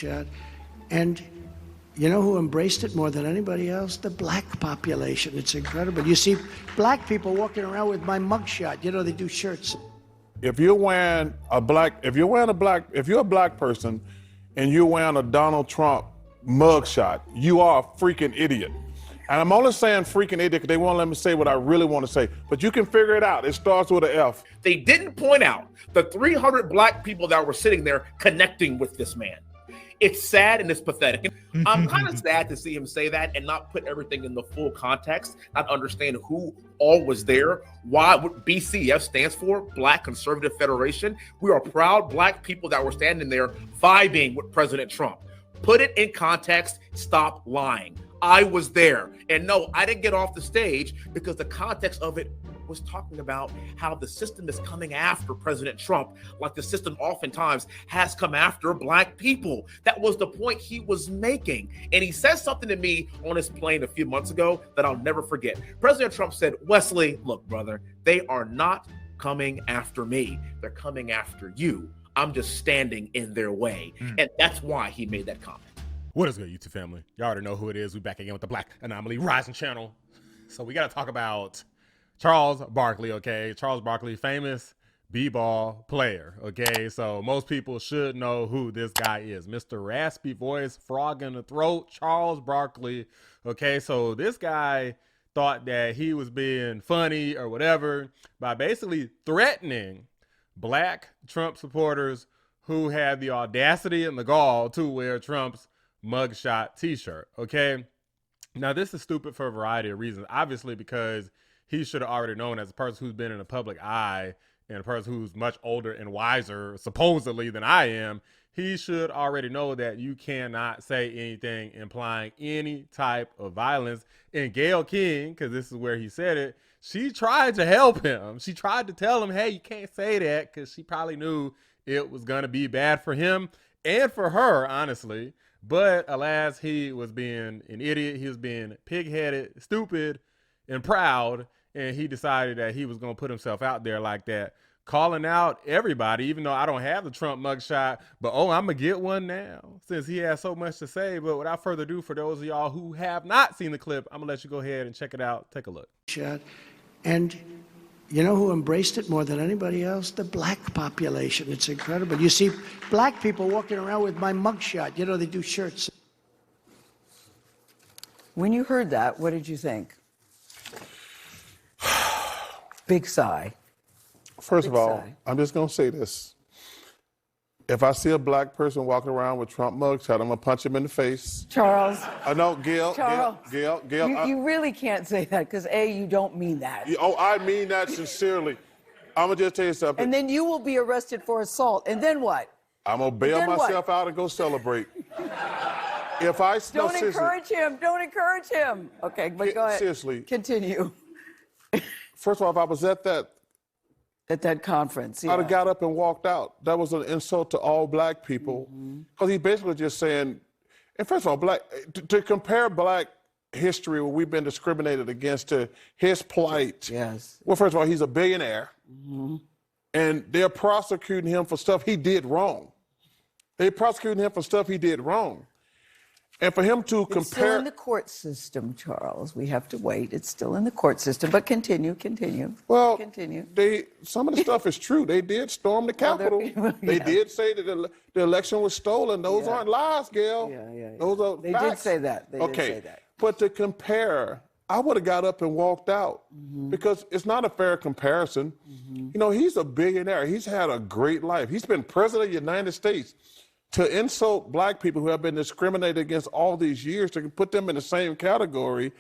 mugshot. And you know who embraced it more than anybody else? The black population. It's incredible. You see black people walking around with my mugshot. You know, they do shirts. If you're a black person and you're wearing a Donald Trump mugshot, you are a freaking idiot. And I'm only saying freaking idiot because they won't let me say what I really want to say. But you can figure it out. It starts with an F. They didn't point out the 300 black people that were sitting there connecting with this man. It's sad and it's pathetic. I'm kind of sad to see him say that and not put everything in the full context, not understand who all was there, why what BCF stands for, Black Conservative Federation. We are proud black people that were standing there vibing with President Trump. Put it in context, stop lying. I was there. And no, I didn't get off the stage because the context of it was talking about how the system is coming after President Trump, like the system oftentimes has come after black people. That was the point he was making. And he said something to me on his plane a few months ago that I'll never forget. President Trump said, Wesley, look, brother, they are not coming after me. They're coming after you. I'm just standing in their way. And that's why he made that comment. What is good, YouTube family? Y'all already know who it is. We back again with the Black Anomaly Rising channel. So we got to talk about Charles Barkley, okay? Charles Barkley, famous b-ball player, okay? So most people should know who this guy is. Mr. Raspy Voice, Frog in the Throat, Charles Barkley, okay? So this guy thought that he was being funny or whatever by basically threatening black Trump supporters who had the audacity and the gall to wear Trump's mugshot t-shirt, okay? Now, this is stupid for a variety of reasons. Obviously, because he should have already known, as a person who's been in the public eye and a person who's much older and wiser, supposedly, than I am, he should already know that you cannot say anything implying any type of violence. And Gayle King, because this is where he said it, she tried to help him. She tried to tell him, hey, you can't say that, because she probably knew it was going to be bad for him and for her, honestly. But alas, he was being an idiot. He was being pig-headed, stupid, and proud. And he decided that he was going to put himself out there like that, calling out everybody, even though I don't have the Trump mugshot. But, oh, I'm going to get one now since he has so much to say. But without further ado, for those of y'all who have not seen the clip, I'm going to let you go ahead and check it out. Take a look. And you know who embraced it more than anybody else? The black population. It's incredible. You see black people walking around with my mugshot. You know, they do shirts. When you heard that, what did you think? Big sigh. First of all, I'm just going to say this. If I see a black person walking around with Trump mugshot, I'm going to punch him in the face. Charles. No, Gayle. Charles. Gayle. You really can't say that because, A, you don't mean that. Oh, I mean that sincerely. I'm going to just tell you something. And then you will be arrested for assault. And then what? I'm going to bail myself out and go celebrate. If I Don't encourage him. Don't encourage him. Okay, but go ahead. Seriously. Continue. First of all, if I was at that conference, I'd have got up and walked out. That was an insult to all black people. Because he basically just saying, and first of all, to compare black history where we've been discriminated against to his plight. Yes. Well, first of all, he's a billionaire. And they're prosecuting him for stuff he did wrong. They're prosecuting him for stuff he did wrong. And for him to compare... It's still in the court system, Charles. We have to wait. It's still in the court system. But continue. Well, continue. Some of the stuff is true. They did storm the Capitol. They did say that the election was stolen. Those aren't lies, Gayle. Those are They facts. did say that. They did say that. But to compare, I would have got up and walked out because it's not a fair comparison. You know, he's a billionaire. He's had a great life. He's been president of the United States. To insult black people who have been discriminated against all these years, to put them in the same category,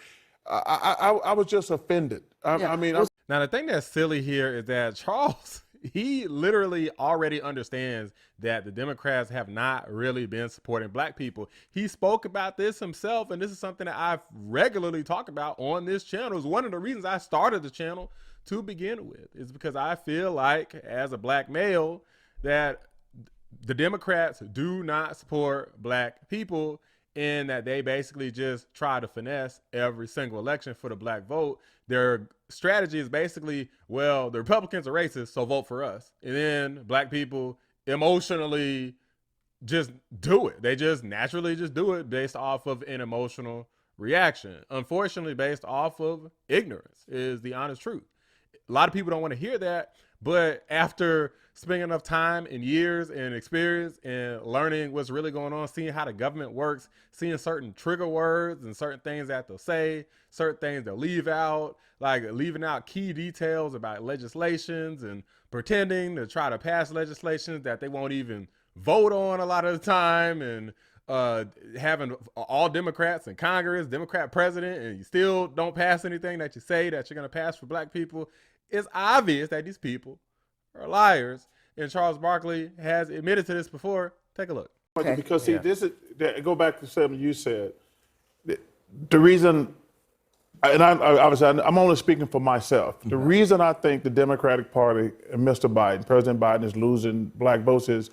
I was just offended. I mean, now the thing that's silly here is that Charles, he literally already understands that the Democrats have not really been supporting black people. He spoke about this himself, and this is something that I've regularly talked about on this channel. It's one of the reasons I started the channel to begin with, is because I feel like, as a black male, that the Democrats do not support black people, in that they basically just try to finesse every single election for the black vote. Their strategy is basically, well, the Republicans are racist, so vote for us. And then black people emotionally just do it. They just naturally just do it based off of an emotional reaction. Unfortunately, based off of ignorance is the honest truth. A lot of people don't want to hear that, but after spending enough time and years and experience and learning what's really going on, seeing how the government works, seeing certain trigger words and certain things that they'll say, certain things they'll leave out, like leaving out key details about legislations and pretending to try to pass legislations that they won't even vote on a lot of the time, and having all Democrats in Congress, Democrat president, and you still don't pass anything that you say that you're going to pass for black people. It's obvious that these people are liars, and Charles Barkley has admitted to this before. Take a look. Okay. Because see, this is go back to something you said. The reason, and obviously I'm only speaking for myself. The reason I think the Democratic Party and Mr. Biden, President Biden, is losing black votes is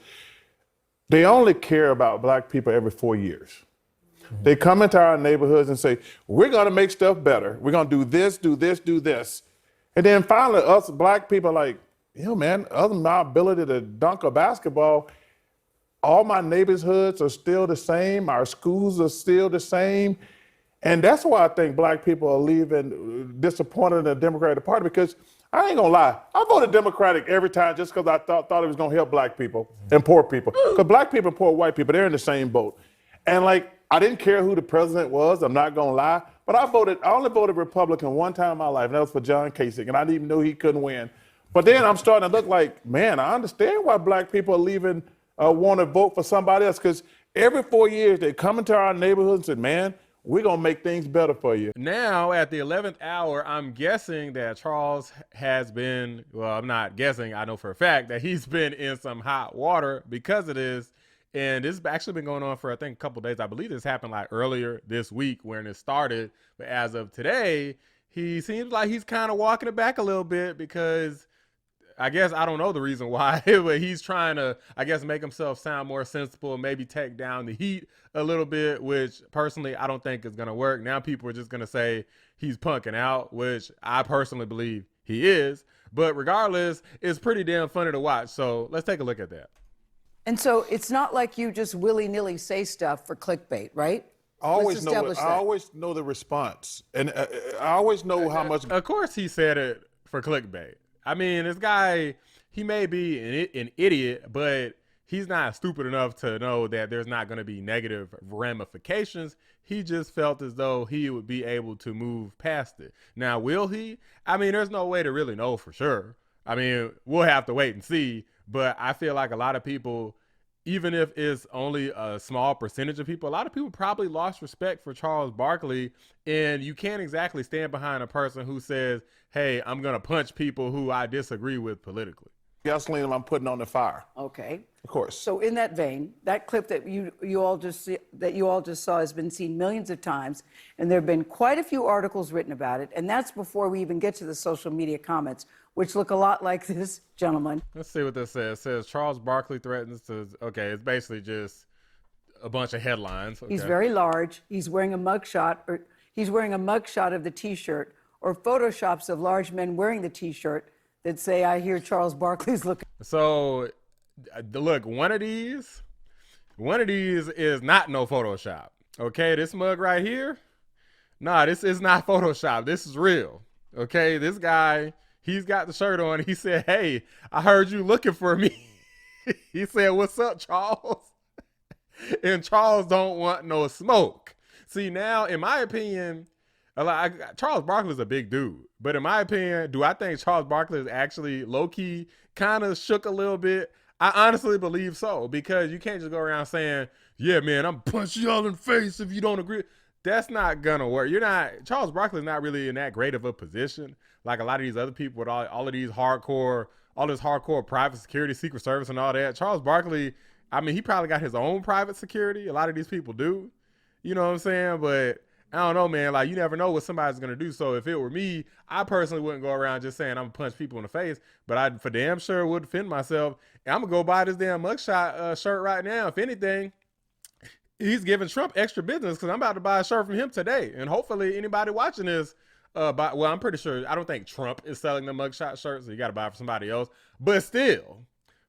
they only care about black people every 4 years. They come into our neighborhoods and say, we're going to make stuff better. We're going to do this, do this, do this. And then finally, us black people are like, man, other than my ability to dunk a basketball, all my neighborhoods are still the same. Our schools are still the same. And that's why I think black people are leaving disappointed in the Democratic Party, because I ain't gonna lie, I voted Democratic every time just because I thought it was gonna help black people and poor people. Because black people and poor white people, they're in the same boat. And like, I didn't care who the president was, I'm not gonna lie, but I only voted Republican one time in my life, and that was for John Kasich, and I didn't even know he couldn't win. But then I'm starting to look like, man, I understand why black people are leaving, want to vote for somebody else, because every 4 years they come into our neighborhoods and say, man, we're going to make things better for you. Now, at the 11th hour, I'm guessing that Charles has been, well, I'm not guessing, I know for a fact that he's been in some hot water because of this. And this has actually been going on for, I think, a couple of days. I believe this happened like earlier this week when it started. But as of today, he seems like he's kind of walking it back a little bit, because I guess I don't know the reason why, but he's trying to, I guess, make himself sound more sensible, maybe take down the heat a little bit, which personally I don't think is going to work. Now people are just going to say he's punking out, which I personally believe he is. But regardless, it's pretty damn funny to watch. So let's take a look at that. And so it's not like you just willy-nilly say stuff for clickbait, right? I always know the response, and I always know how much. Of course he said it for clickbait. I mean, this guy, he may be an idiot, but he's not stupid enough to know that there's not going to be negative ramifications. He just felt as though he would be able to move past it. Now, will he? I mean, there's no way to really know for sure. I mean, we'll have to wait and see. But I feel like a lot of people, even if it's only a small percentage of people, a lot of people probably lost respect for Charles Barkley. And you can't exactly stand behind a person who says, hey, I'm going to punch people who I disagree with politically. Gasoline I'm putting on the fire. Okay. Of course. So in that vein, that clip that you all just saw has been seen millions of times, and there have been quite a few articles written about it, and that's before we even get to the social media comments, which look a lot like this gentleman. Let's see what this says. It says Charles Barkley threatens to, okay, it's basically just a bunch of headlines. Okay. He's very large. He's wearing a mugshot, or he's wearing a mugshot of the T-shirt, or photoshops of large men wearing the T-shirt that say, I hear Charles Barkley's looking. So, look, one of these is not no Photoshop. Okay, this mug right here, nah, this is not Photoshop. This is real. Okay, this guy, he's got the shirt on. He said, hey, I heard you looking for me. He said, what's up, Charles? And Charles don't want no smoke. See, now, in my opinion, Charles Barkley is a big dude, but in my opinion, do I think Charles Barkley is actually low-key kind of shook a little bit? I honestly believe so, because you can't just go around saying, yeah, man, I'm punching y'all in the face if you don't agree. That's not gonna work. Charles Barkley is not really in that great of a position like a lot of these other people with all of these hardcore private security, Secret Service and all that. Charles Barkley, I mean, he probably got his own private security. A lot of these people do, you know what I'm saying? But I don't know, man. Like, you never know what somebody's going to do. So if it were me, I personally wouldn't go around just saying I'm going to punch people in the face. But I for damn sure would defend myself. And I'm going to go buy this damn mugshot shirt right now. If anything, he's giving Trump extra business, because I'm about to buy a shirt from him today. And hopefully anybody watching this, well, I'm pretty sure, I don't think Trump is selling the mugshot shirt, so you got to buy it for somebody else. But still,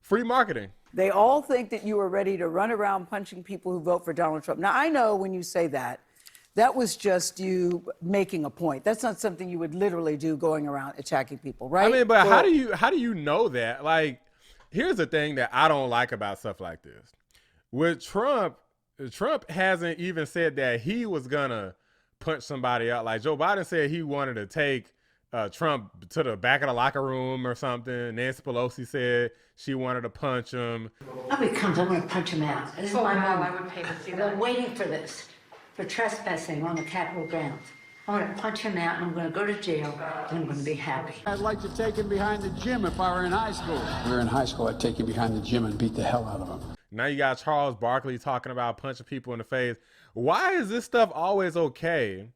Free marketing. They all think that you are ready to run around punching people who vote for Donald Trump. Now, I know when you say that, that was just you making a point. That's not something you would literally do, going around attacking people, right? I mean, but how do you know that? Like, here's the thing that I don't like about stuff like this. With Trump hasn't even said that he was gonna punch somebody out. Like Joe Biden said he wanted to take Trump to the back of the locker room or something. Nancy Pelosi said she wanted to punch him. If he comes, I'm going to punch him out. This is my wow, moment. I would pay to see I've that. been waiting for this, for trespassing on the Capitol grounds. I'm going to punch him out, and I'm going to go to jail, and I'm going to be happy. I'd like to take him behind the gym if I were in high school. If we were in high school, I'd take him behind the gym and beat the hell out of him. Now you got Charles Barkley talking about punching people in the face. Why is this stuff always okay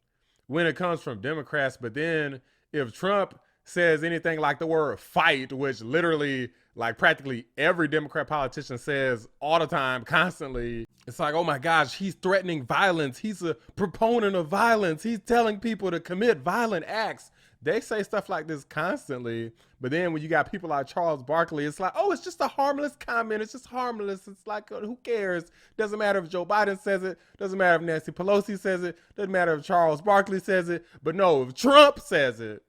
when it comes from Democrats? But then if Trump says anything like the word fight, which literally like practically every Democrat politician says all the time, constantly, it's like, oh my gosh, he's threatening violence. He's a proponent of violence. He's telling people to commit violent acts. They say stuff like this constantly, but then when you got people like Charles Barkley, it's like, oh, it's just a harmless comment. It's just harmless. It's like, who cares? Doesn't matter if Joe Biden says it. Doesn't matter if Nancy Pelosi says it. Doesn't matter if Charles Barkley says it. But no, if Trump says it,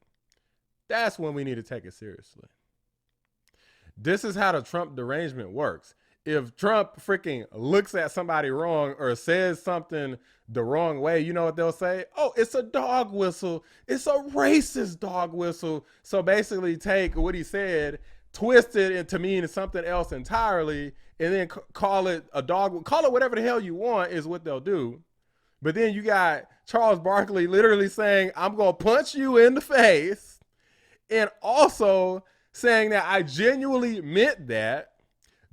that's when we need to take it seriously. This is how the Trump derangement works. If Trump freaking looks at somebody wrong or says something the wrong way, you know what they'll say? Oh, it's a dog whistle. It's a racist dog whistle. So basically take what he said, twist it into mean something else entirely, and then call it a dog, call it whatever the hell you want is what they'll do. But then you got Charles Barkley literally saying, I'm going to punch you in the face, and also saying that I genuinely meant that,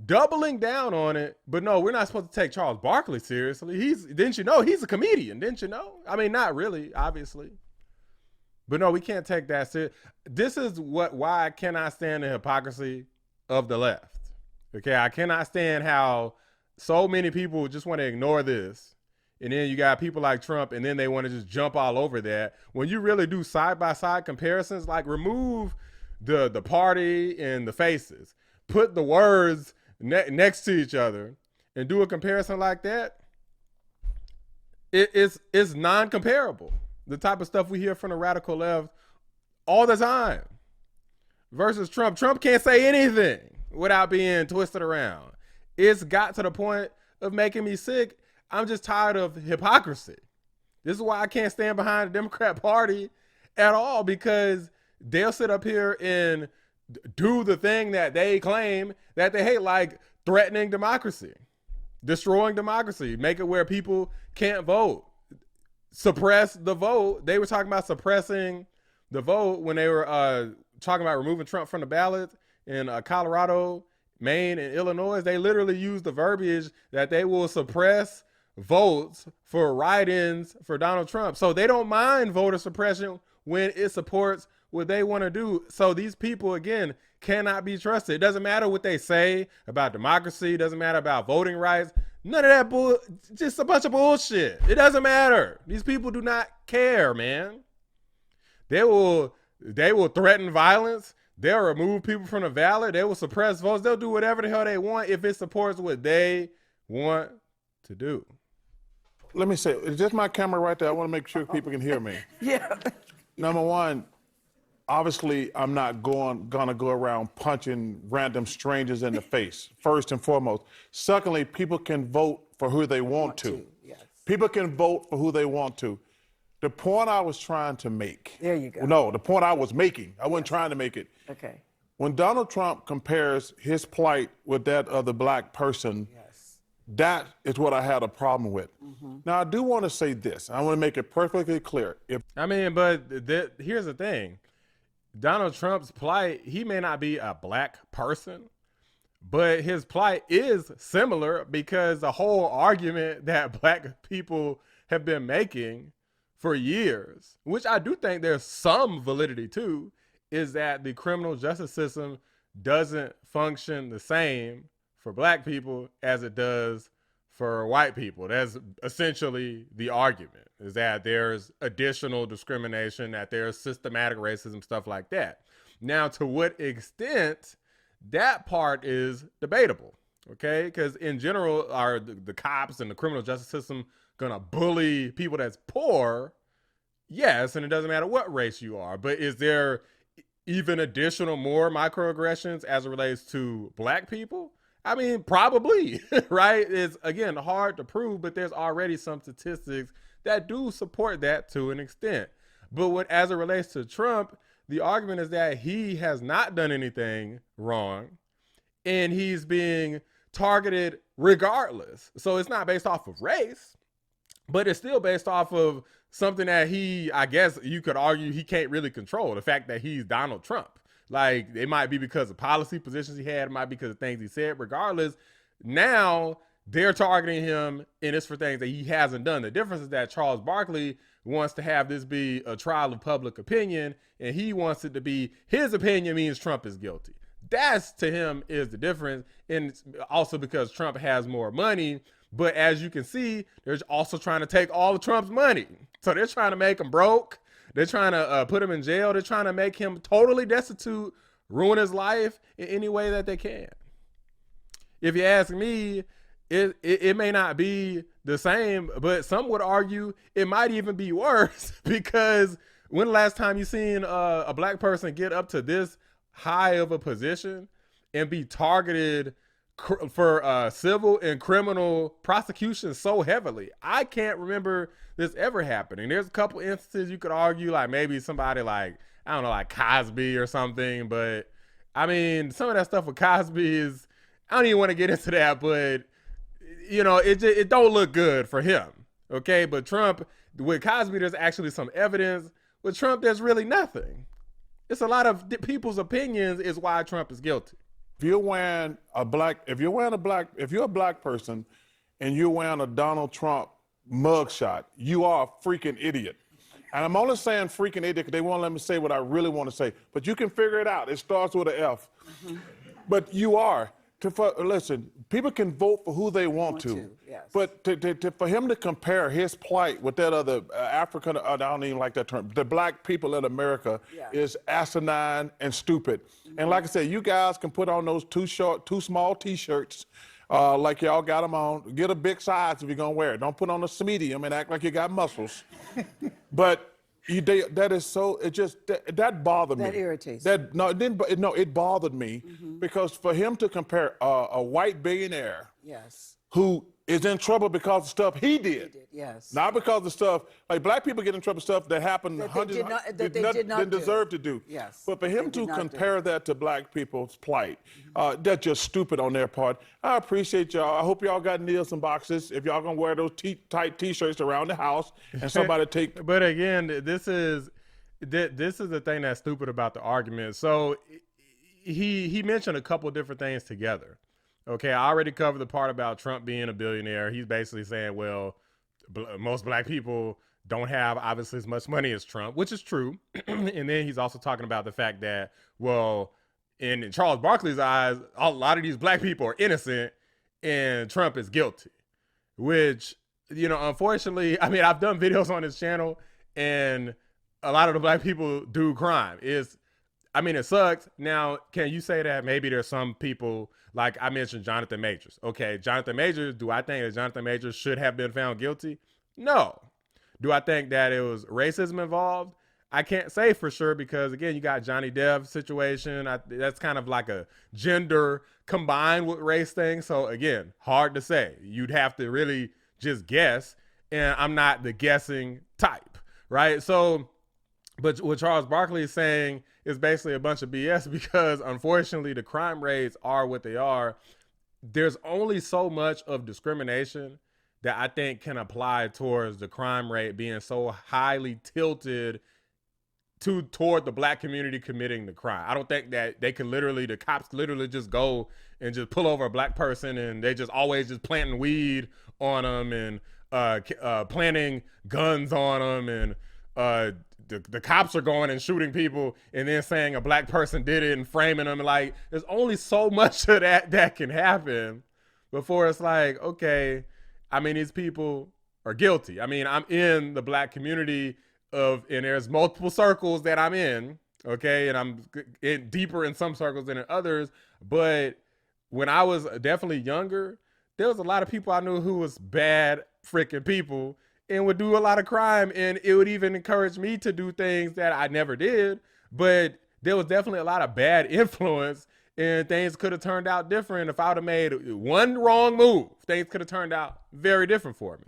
doubling down on it. But no, we're not supposed to take Charles Barkley seriously. Didn't you know he's a comedian? Didn't you know? I mean, not really, obviously. But no, we can't take that serious. This is why I cannot stand the hypocrisy of the left. Okay, I cannot stand how so many people just want to ignore this. And then you got people like Trump, and then they want to just jump all over that. When you really do side-by-side comparisons, like remove the party and the faces, put the words next to each other and do a comparison like that, it's non-comparable. The type of stuff we hear from the radical left all the time versus Trump. Trump can't say anything without being twisted around. It's got to the point of making me sick. I'm just tired of hypocrisy. This is why I can't stand behind the Democrat Party at all, because they'll sit up here and do the thing that they claim that they hate, like threatening democracy, destroying democracy, make it where people can't vote, suppress the vote. They were talking about suppressing the vote when they were talking about removing Trump from the ballot in Colorado, Maine, and Illinois. They literally used the verbiage that they will suppress votes for write-ins for Donald Trump. So they don't mind voter suppression when it supports what they want to do. So these people, again, cannot be trusted. It doesn't matter what they say about democracy. It doesn't matter about voting rights. None of that just a bunch of bullshit. It doesn't matter. These people do not care, man. They will threaten violence. They'll remove people from the ballot. They will suppress votes. They'll do whatever the hell they want if it supports what they want to do. Let me say, is this my camera right there? I want to make sure people can hear me. Yeah. Number one, obviously, I'm not gonna go around punching random strangers in the face, first and foremost. Secondly, people can vote for who they want to. Yes. People can vote for who they want to. The point I was trying to make. There you go. No, the point I was making. I wasn't trying to make it. Okay. When Donald Trump compares his plight with that of the black person, that is what I had a problem with. Now, I do want to say this. I want to make it perfectly clear. But here's the thing. Donald Trump's plight, he may not be a black person, but his plight is similar, because the whole argument that black people have been making for years, which I do think there's some validity to, is that the criminal justice system doesn't function the same for black people as it does for white people. That's essentially the argument, is that there's additional discrimination, that there's systematic racism, stuff like that. Now, to what extent that part is debatable, okay? Because in general, are the cops and the criminal justice system gonna bully people that's poor? Yes, and it doesn't matter what race you are. But is there even additional more microaggressions as it relates to black people? I mean, probably, right? It's, again, hard to prove, but there's already some statistics that do support that to an extent. But as it relates to Trump, the argument is that he has not done anything wrong and he's being targeted regardless. So it's not based off of race, but it's still based off of something that I guess you could argue he can't really control. The fact that he's Donald Trump. Like, it might be because of policy positions he had, it might be because of things he said. Regardless, now they're targeting him, and it's for things that he hasn't done. The difference is that Charles Barkley wants to have this be a trial of public opinion, and he wants it to be his opinion means Trump is guilty. That's, to him, is the difference. And it's also because Trump has more money. But as you can see, they're also trying to take all of Trump's money. So they're trying to make him broke. They're trying to put him in jail. They're trying to make him totally destitute, ruin his life in any way that they can. If you ask me, it may not be the same, but some would argue it might even be worse, because when the last time you seen a black person get up to this high of a position and be targeted for civil and criminal prosecution so heavily? I can't remember this ever happening. There's a couple instances you could argue, like maybe somebody like, I don't know, like Cosby or something. But I mean, some of that stuff with Cosby is, I don't even want to get into that, but you know, it don't look good for him. Okay. But Trump, with Cosby, there's actually some evidence. With Trump, there's really nothing. It's a lot of people's opinions is why Trump is guilty. If you're a black person and you're wearing a Donald Trump mugshot, you are a freaking idiot. And I'm only saying freaking idiot because they won't let me say what I really want to say. But you can figure it out. It starts with an F. Mm-hmm. But you are. Listen, people can vote for who they want to. Yes. But for him to compare his plight with that other African, I don't even like that term, the black people in America, is asinine and stupid. Mm-hmm. And like I said, you guys can put on those too small T-shirts like y'all got them on. Get a big size if you're going to wear it. Don't put on a medium and act like you got muscles. But that is so, that bothered me. That irritates. It bothered me because for him to compare a white billionaire who is in trouble because of stuff he did. Yes. Not because of stuff, like black people get in trouble with stuff that happened didn't deserve to do. Yes. But for him to compare that to black people's plight, that's just stupid on their part. I appreciate y'all. I hope y'all got Nielsen boxes if y'all gonna wear those tight T-shirts around the house and somebody take. But again, this is the thing that's stupid about the argument. So he mentioned a couple different things together. Okay, I already covered the part about Trump being a billionaire. He's basically saying, well, most black people don't have obviously as much money as Trump, which is true. And then he's also talking about the fact that, well, in Charles Barkley's eyes, a lot of these black people are innocent and Trump is guilty, which, you know, unfortunately, I mean, I've done videos on this channel and a lot of the black people do crime. It sucks. Now, can you say that maybe there's some people, like I mentioned Jonathan Majors. Okay, Jonathan Majors, do I think that Jonathan Majors should have been found guilty? No. Do I think that it was racism involved? I can't say for sure because, again, you got Johnny Depp situation. That's kind of like a gender combined with race thing. So, again, hard to say. You'd have to really just guess, and I'm not the guessing type, right? So, but what Charles Barkley is saying is basically a bunch of BS because, unfortunately, the crime rates are what they are. There's only so much of discrimination that I think can apply towards the crime rate being so highly tilted toward the black community committing the crime. I don't think that they can the cops literally just go and just pull over a black person and they just always just planting weed on them and planting guns on them and the cops are going and shooting people and then saying a black person did it and framing them. Like, there's only so much of that can happen before it's like, okay, I mean, these people are guilty. I mean, I'm in the black community and there's multiple circles that I'm in. okay, and I'm deeper in some circles than in others. But when I was definitely younger, there was a lot of people I knew who was bad freaking people and would do a lot of crime, and it would even encourage me to do things that I never did. But there was definitely a lot of bad influence, and things could have turned out different if I would have made one wrong move. Things could have turned out very different for me.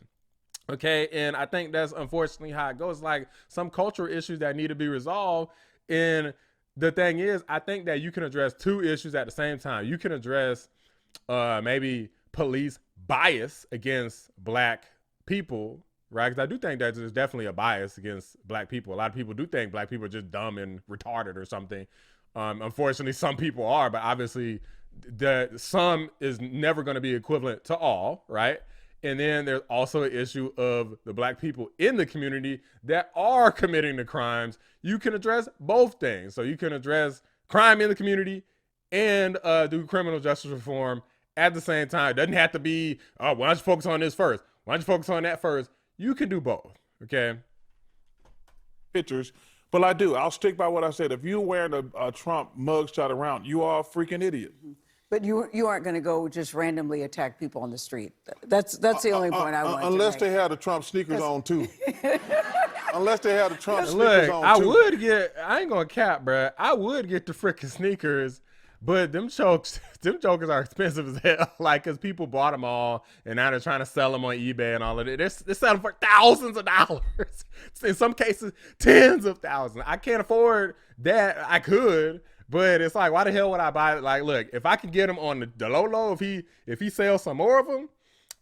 Okay, and I think that's unfortunately how it goes. Like some cultural issues that need to be resolved. And the thing is, I think that you can address two issues at the same time. You can address maybe police bias against black people, right? Because I do think that there's definitely a bias against black people. A lot of people do think black people are just dumb and retarded or something. Unfortunately, some people are, but obviously the some is never going to be equivalent to all, right? And then there's also an issue of the black people in the community that are committing the crimes. You can address both things. So you can address crime in the community and do criminal justice reform at the same time. It doesn't have to be, oh, why don't you focus on this first? Why don't you focus on that first? You can do both, okay? Pictures, but I'll stick by what I said. If you're wearing a Trump mugshot around, you are a freaking idiot. But you aren't going to go just randomly attack people on the street. That's the only point I want to make. Unless they have the Trump sneakers on too. Unless they have the Trump sneakers on too. I ain't gonna cap, bro. I would get the freaking sneakers, but them jokers are expensive as hell. Like, cause people bought them all, and now they're trying to sell them on eBay and all of it. They're selling for thousands of dollars. In some cases, tens of thousands. I can't afford that. I could. But it's like, why the hell would I buy it? Like, look, if I can get him on the low, if he sells some more of them,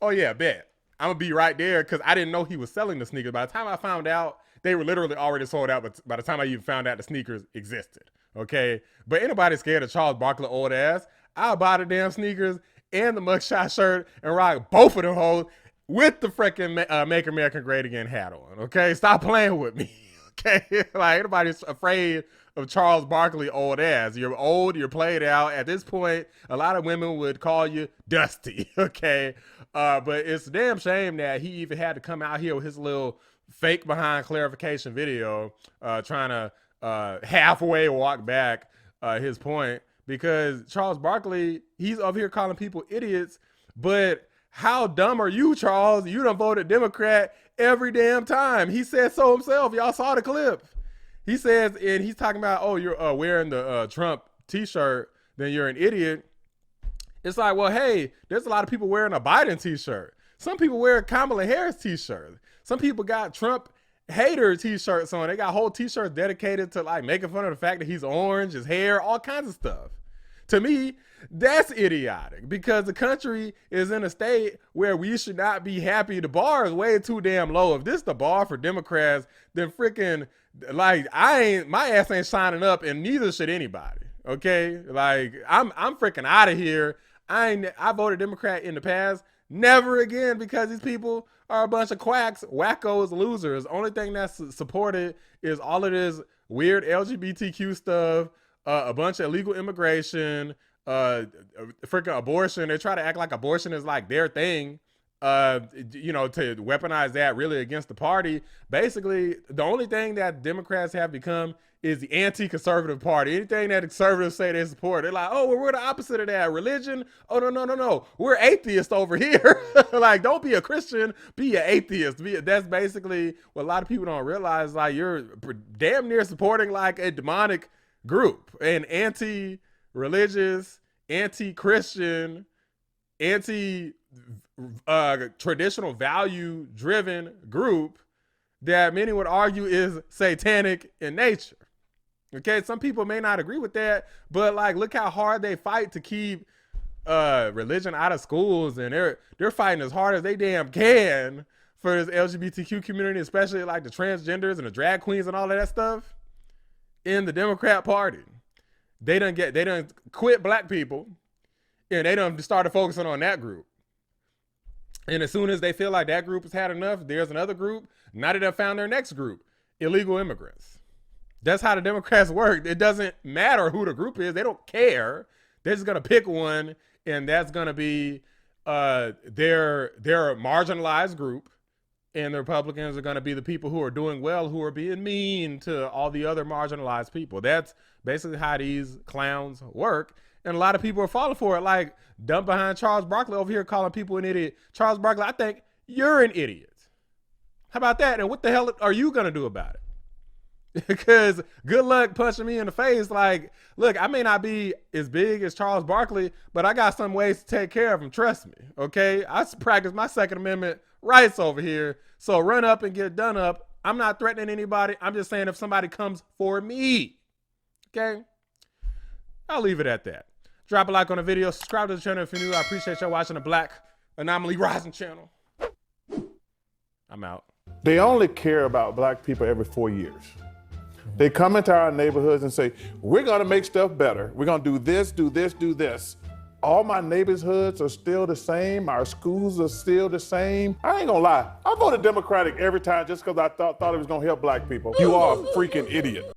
oh yeah, bet. I'm gonna be right there because I didn't know he was selling the sneakers. By the time I found out, they were literally already sold out. But by the time I even found out the sneakers existed, okay? But anybody scared of Charles Barkley old ass, I'll buy the damn sneakers and the mugshot shirt and rock both of them hoes with the freaking Make America Great Again hat on, okay? Stop playing with me, okay? Like, anybody's afraid of Charles Barkley old ass. You're old, you're played out. At this point, a lot of women would call you dusty, okay? But it's a damn shame that he even had to come out here with his little fake behind clarification video trying to halfway walk back his point, because Charles Barkley, he's up here calling people idiots, but how dumb are you, Charles? You done voted Democrat every damn time. He said so himself. Y'all saw the clip. He says, and he's talking about, oh, you're wearing the Trump t-shirt, then you're an idiot. It's like, well, hey, there's a lot of people wearing a Biden t-shirt. Some people wear a Kamala Harris t-shirt. Some people got Trump hater t-shirts on. They got whole t-shirts dedicated to like making fun of the fact that he's orange, his hair, all kinds of stuff. To me, that's idiotic because the country is in a state where we should not be happy. The bar is way too damn low. If this the bar for Democrats, then freaking like my ass ain't signing up, and neither should anybody. Okay, like I'm freaking out of here. I voted Democrat in the past. Never again, because these people are a bunch of quacks, wackos, losers. Only thing that's supported is all of this weird LGBTQ stuff, a bunch of illegal immigration, freaking abortion. They try to act like abortion is like their thing, to weaponize that really against the party. Basically, the only thing that Democrats have become is the anti-conservative party. Anything that conservatives say they support, they're like, oh, well, we're the opposite of that. Religion? Oh, no. We're atheists over here. Like, don't be a Christian, be an atheist. That's basically what a lot of people don't realize. Like, you're damn near supporting like a demonic group, an anti-religious, anti-Christian, traditional value-driven group that many would argue is satanic in nature. Okay, some people may not agree with that, but like, look how hard they fight to keep religion out of schools, and they're fighting as hard as they damn can for this LGBTQ community, especially like the transgenders and the drag queens and all of that stuff in the Democrat Party. They done quit black people, and they done started focusing on that group. And as soon as they feel like that group has had enough, there's another group. Now they done found their next group, illegal immigrants. That's how the Democrats work. It doesn't matter who the group is. They don't care. They're just going to pick one, and that's going to be their marginalized group. and the Republicans are going to be the people who are doing well, who are being mean to all the other marginalized people. That's basically how these clowns work. And a lot of people are falling for it, like dumb behind Charles Barkley over here calling people an idiot. Charles Barkley, I think you're an idiot. How about that? And what the hell are you going to do about it? Because good luck punching me in the face. Like, look, I may not be as big as Charles Barkley, but I got some ways to take care of him. Trust me. Okay. I practice my Second Amendment rights over here. So run up and get done up. I'm not threatening anybody. I'm just saying if somebody comes for me. Okay. I'll leave it at that. Drop a like on the video. Subscribe to the channel if you're new. I appreciate y'all watching the Black Anomaly Rising channel. I'm out. They only care about black people every 4 years. They come into our neighborhoods and say, we're gonna make stuff better. We're gonna do this, do this, do this. All my neighborhoods are still the same. Our schools are still the same. I ain't gonna lie. I voted Democratic every time just because I thought it was gonna help black people. You are a freaking idiot.